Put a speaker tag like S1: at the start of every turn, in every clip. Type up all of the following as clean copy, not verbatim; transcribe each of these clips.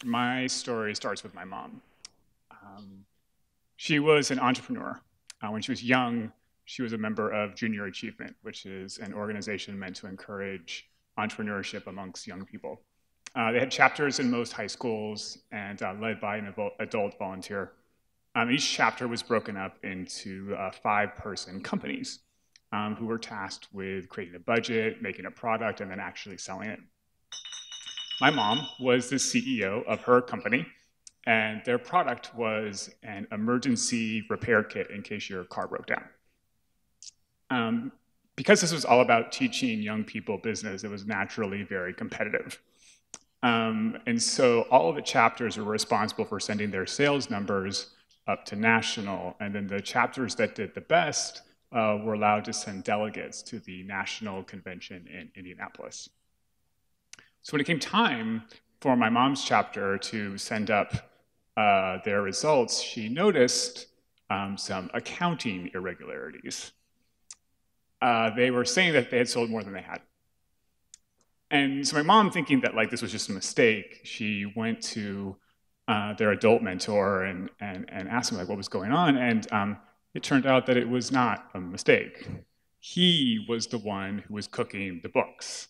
S1: My story starts with my mom. Um, she was an entrepreneur. When she was young, she was a member of Junior Achievement, which is an organization meant to encourage entrepreneurship amongst young people. They had chapters in most high schools and led by an adult volunteer. Each chapter was broken up into 5-person companies who were tasked with creating a budget, making a product, and then actually selling it. My mom was the CEO of her company, and their product was an emergency repair kit in case your car broke down. Because this was all about teaching young people business, it was naturally very competitive. And so all of the chapters were responsible for sending their sales numbers up to national, and then the chapters that did the best were allowed to send delegates to the national convention in Indianapolis. So when it came time for my mom's chapter to send up their results, she noticed some accounting irregularities. They were saying that they had sold more than they had. And so my mom, thinking that this was just a mistake, she went to their adult mentor and asked him what was going on. And it turned out that it was not a mistake. He was the one who was cooking the books.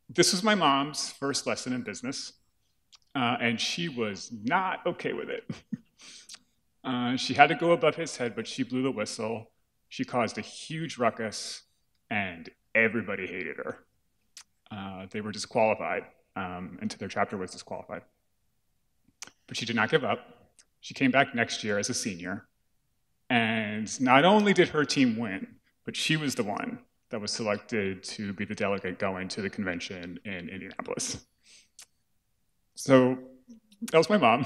S1: This was my mom's first lesson in business, and she was not okay with it. She had to go above his head, but she blew the whistle. She caused a huge ruckus, and everybody hated her. They were disqualified, and their chapter was disqualified. But she did not give up. She came back next year as a senior, and not only did her team win, but she was the one that was selected to be the delegate going to the convention in Indianapolis. So that was my mom.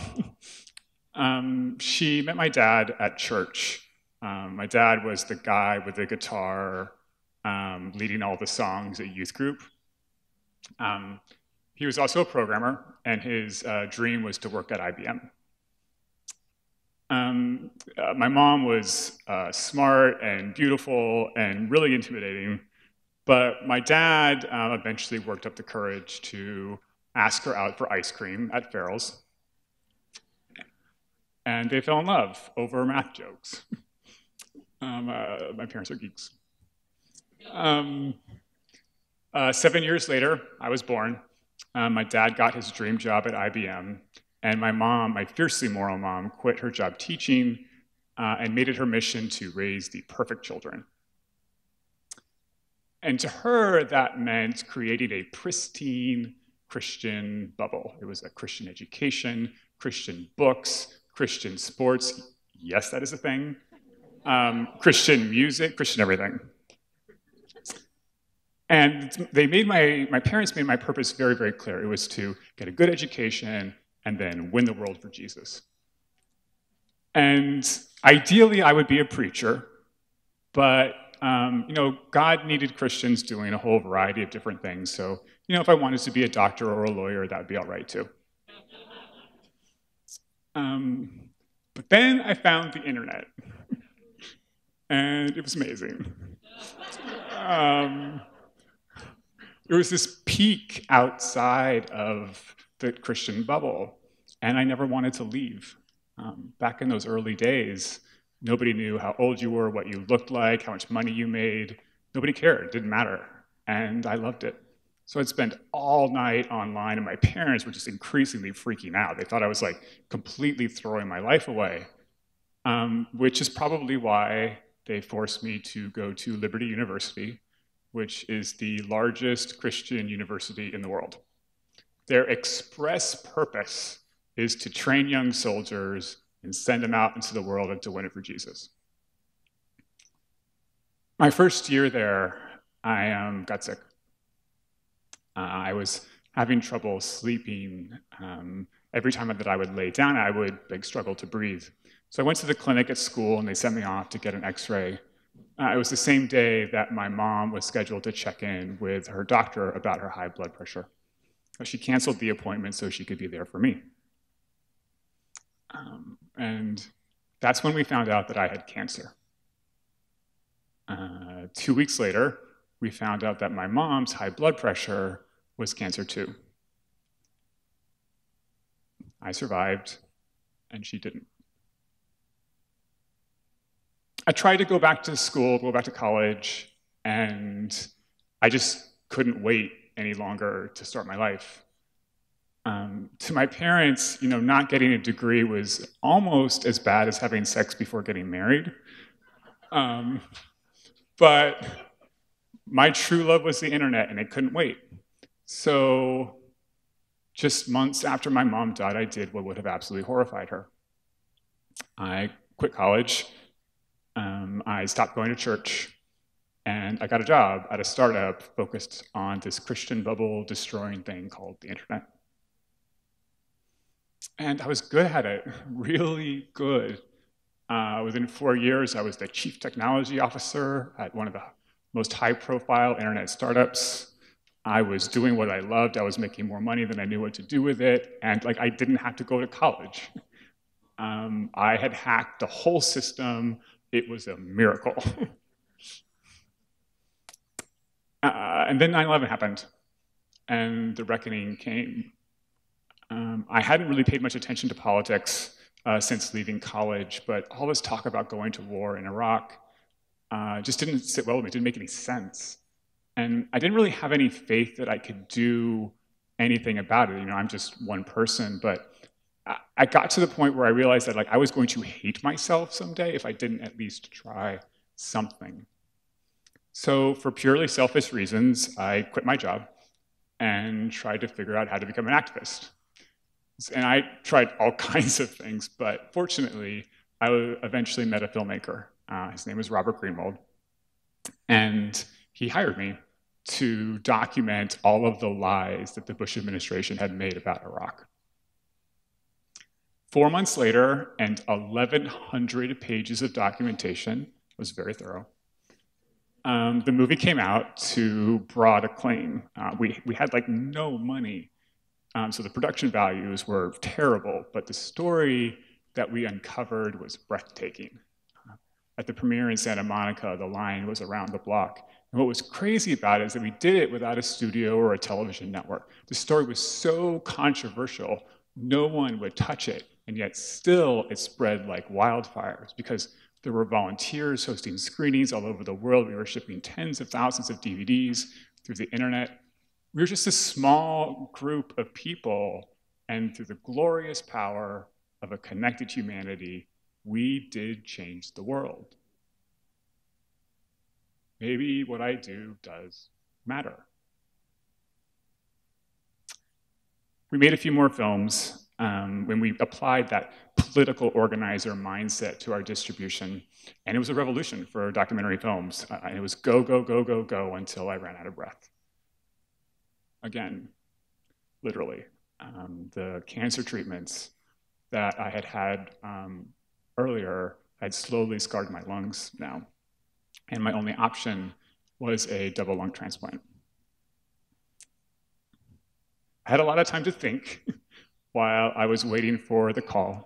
S1: She met my dad at church. My dad was the guy with the guitar leading all the songs at youth group. He was also a programmer, and his dream was to work at IBM. My mom was smart and beautiful and really intimidating, but my dad eventually worked up the courage to ask her out for ice cream at Farrell's, and they fell in love over math jokes. My parents are geeks. 7 years later, I was born. My dad got his dream job at IBM, and my mom, my fiercely moral mom, quit her job teaching and made it her mission to raise the perfect children. And to her, that meant creating a pristine Christian bubble. It was a Christian education, Christian books, Christian sports. Yes, that is a thing. Christian music, Christian everything. And my parents made my purpose very, very clear. It was to get a good education and then win the world for Jesus. And ideally, I would be a preacher, but God needed Christians doing a whole variety of different things. So, if I wanted to be a doctor or a lawyer, that would be all right too. But then I found the internet, and it was amazing. There was this peak outside of the Christian bubble, and I never wanted to leave. Back in those early days, nobody knew how old you were, what you looked like, how much money you made. Nobody cared, it didn't matter, and I loved it. So I'd spend all night online, and my parents were just increasingly freaking out. They thought I was completely throwing my life away, which is probably why they forced me to go to Liberty University, which is the largest Christian university in the world. Their express purpose is to train young soldiers and send them out into the world and to win it for Jesus. My first year there, I got sick. I was having trouble sleeping. Every time that I would lay down, I would struggle to breathe. So I went to the clinic at school, and they sent me off to get an x-ray. It was the same day that my mom was scheduled to check in with her doctor about her high blood pressure. She canceled the appointment so she could be there for me. And that's when we found out that I had cancer. 2 weeks later, we found out that my mom's high blood pressure was cancer too. I survived, and she didn't. I tried to go back to school, go back to college, and I just couldn't wait any longer to start my life. To my parents, not getting a degree was almost as bad as having sex before getting married. Um, but my true love was the internet, and it couldn't wait. So just months after my mom died, I did what would have absolutely horrified her. I quit college. I stopped going to church, and I got a job at a startup focused on this Christian bubble destroying thing called the internet. And I was good at it, really good. Within 4 years, I was the chief technology officer at one of the most high-profile internet startups. I was doing what I loved. I was making more money than I knew what to do with it, and I didn't have to go to college. I had hacked the whole system. It was a miracle. And then 9/11 happened, and the reckoning came. I hadn't really paid much attention to politics since leaving college, but all this talk about going to war in Iraq just didn't sit well with me. It didn't make any sense. And I didn't really have any faith that I could do anything about it. I'm just one person, but I got to the point where I realized that I was going to hate myself someday if I didn't at least try something. So for purely selfish reasons, I quit my job and tried to figure out how to become an activist. And I tried all kinds of things, but fortunately, I eventually met a filmmaker. His name was Robert Greenwald. And he hired me to document all of the lies that the Bush administration had made about Iraq. 4 months later, and 1,100 pages of documentation, it was very thorough, the movie came out to broad acclaim. We had no money. So the production values were terrible, but the story that we uncovered was breathtaking. At the premiere in Santa Monica, the line was around the block. And what was crazy about it is that we did it without a studio or a television network. The story was so controversial, no one would touch it, and yet still it spread like wildfires because there were volunteers hosting screenings all over the world. We were shipping tens of thousands of DVDs through the internet. We were just a small group of people, and through the glorious power of a connected humanity, we did change the world. Maybe what I do does matter. We made a few more films when we applied that political organizer mindset to our distribution, and it was a revolution for documentary films. And it was go, go, go, go, go until I ran out of breath. Again, literally, the cancer treatments that I had had earlier had slowly scarred my lungs now. And my only option was a double lung transplant. I had a lot of time to think while I was waiting for the call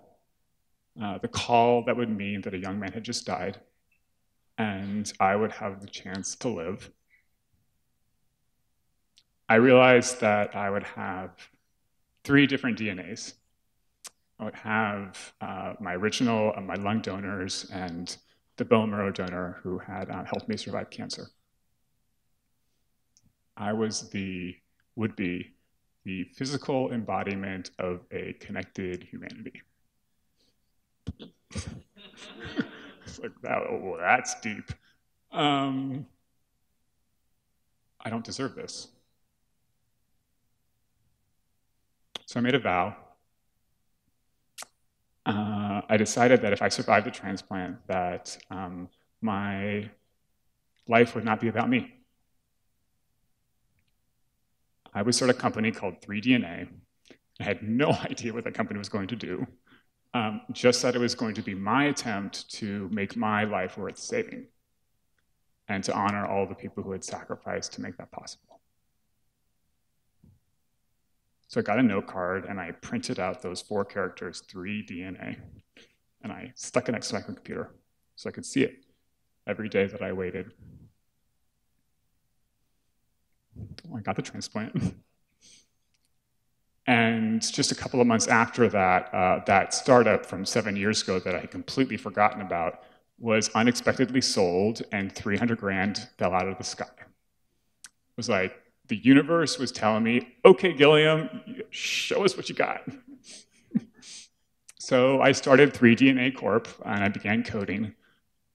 S1: that would mean that a young man had just died, and I would have the chance to live. I realized that I would have 3 different DNAs. I would have my original, my lung donors, and the bone marrow donor who had helped me survive cancer. I would be the physical embodiment of a connected humanity. It's oh, that's deep. I don't deserve this. So I made a vow. I decided that if I survived the transplant, that my life would not be about me. I would start a company called 3DNA. I had no idea what that company was going to do, just that it was going to be my attempt to make my life worth saving and to honor all the people who had sacrificed to make that possible. So I got a note card and I printed out those 4 characters, 3DNA, and I stuck it next to my computer so I could see it every day that I waited. I got the transplant. And just a couple of months after that, that startup from 7 years ago that I had completely forgotten about was unexpectedly sold, and 300 grand fell out of the sky. It was like the universe was telling me, okay, Gilliam, show us what you got. So I started 3DNA Corp, and I began coding.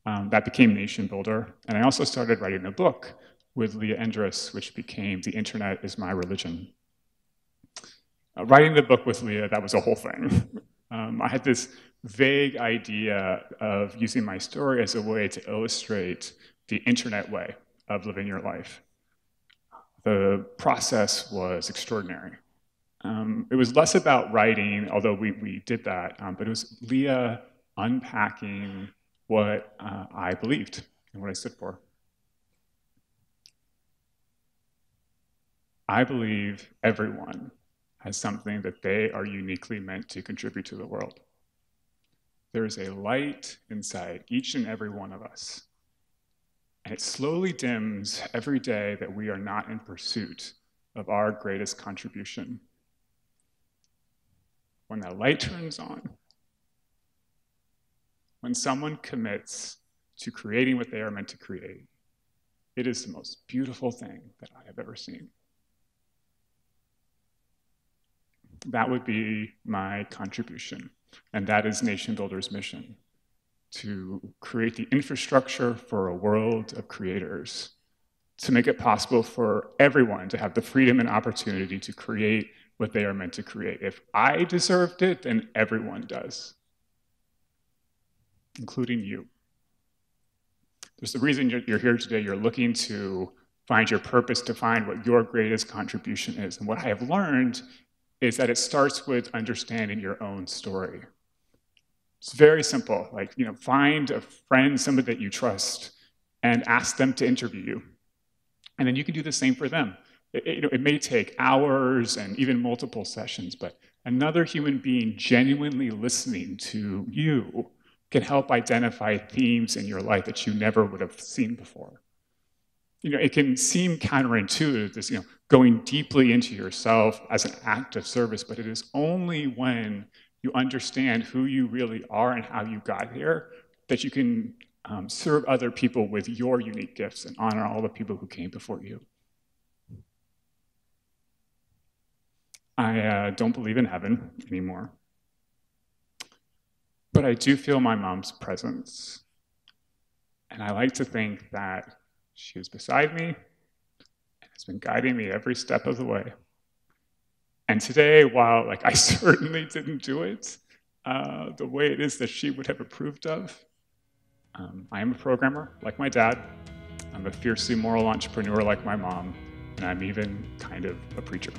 S1: That became NationBuilder. And I also started writing a book with Leah Endress, which became The Internet is My Religion. Writing the book with Leah, that was a whole thing. I had this vague idea of using my story as a way to illustrate the internet way of living your life. The process was extraordinary. It was less about writing, although we did that, but it was Leah unpacking what I believed and what I stood for. I believe everyone has something that they are uniquely meant to contribute to the world. There is a light inside each and every one of us, and it slowly dims every day that we are not in pursuit of our greatest contribution. When that light turns on, when someone commits to creating what they are meant to create, it is the most beautiful thing that I have ever seen. That would be my contribution, and that is NationBuilder's mission, to create the infrastructure for a world of creators, to make it possible for everyone to have the freedom and opportunity to create what they are meant to create. If I deserved it, then everyone does, including you. There's the reason you're here today. You're looking to find your purpose, to find what your greatest contribution is. And what I have learned is that it starts with understanding your own story. It's very simple. Like, find a friend, somebody that you trust, and ask them to interview you. And then you can do the same for them. It may take hours and even multiple sessions, but another human being genuinely listening to you can help identify themes in your life that you never would have seen before. It can seem counterintuitive, this, going deeply into yourself as an act of service, but it is only when you understand who you really are and how you got here that you can serve other people with your unique gifts and honor all the people who came before you. I don't believe in heaven anymore, but I do feel my mom's presence. And I like to think that she was beside me and has been guiding me every step of the way. And today, while I certainly didn't do it the way it is that she would have approved of, I am a programmer like my dad. I'm a fiercely moral entrepreneur like my mom, and I'm even kind of a preacher.